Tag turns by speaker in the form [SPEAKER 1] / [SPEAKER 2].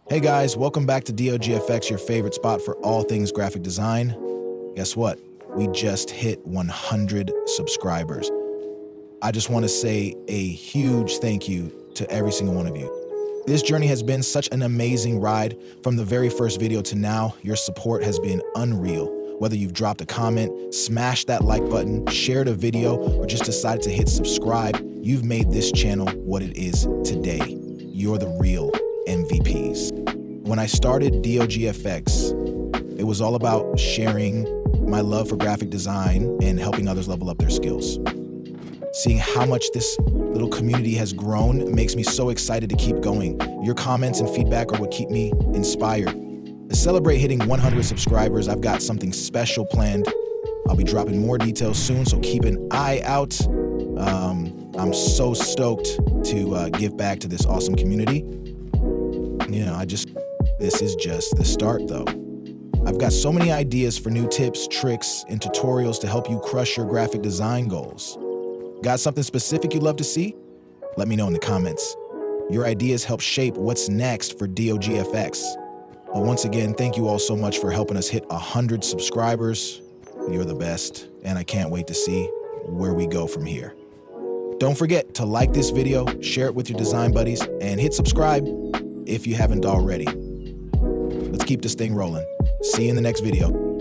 [SPEAKER 1] Hey guys, welcome back to DOGFX, your favorite spot for all things graphic design. Guess what? We just hit 100 subscribers. I just want to say a huge thank you to every single one of you. This journey has been such an amazing ride. From the very first video to now, your support has been unreal. Whether you've dropped a comment, smashed that like button, shared a video, or just decided to hit subscribe, you've made this channel what it is today. You're the real MVPs. When I started DOGFX, it was all about sharing my love for graphic design and helping others level up their skills. Seeing how much this little community has grown makes me so excited to keep going. Your comments and feedback are what keep me inspired. To celebrate hitting 100 subscribers, I've got something special planned. I'll be dropping more details soon, so keep an eye out. I'm so stoked to give back to this awesome community. This is just the start though. I've got so many ideas for new tips, tricks, and tutorials to help you crush your graphic design goals. Got something specific you'd love to see? Let me know in the comments. Your ideas help shape what's next for DOGFX. But once again, thank you all so much for helping us hit 100 subscribers. You're the best, and I can't wait to see where we go from here. Don't forget to like this video, share it with your design buddies, and hit subscribe if you haven't already. Let's keep this thing rolling. See you in the next video.